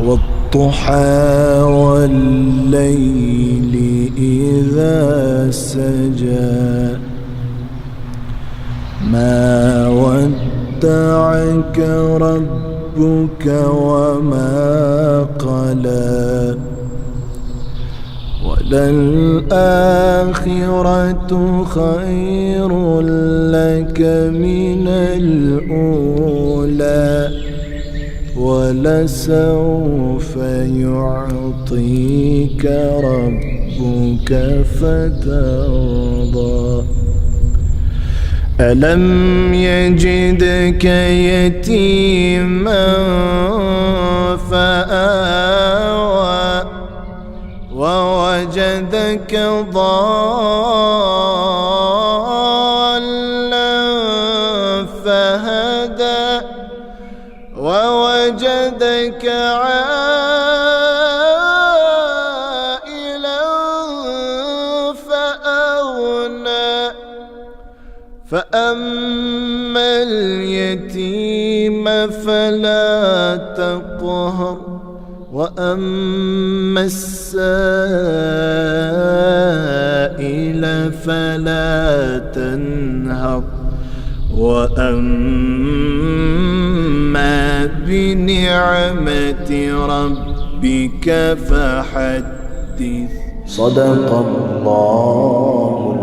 والضحى والليل إذا سجى ما ودعك ربك وما قلى وللآخرة خير لك من الأولى ولسوف يعطيك ربك فترضى ألم يجدك يتيما فآوى ووجدك ضالا فهدى ووجدك عائلا فأغنى فأما اليتيم فلا تقهر وأما السائل فلا تنهر وأما بنعمة ربك فحدث. صدق الله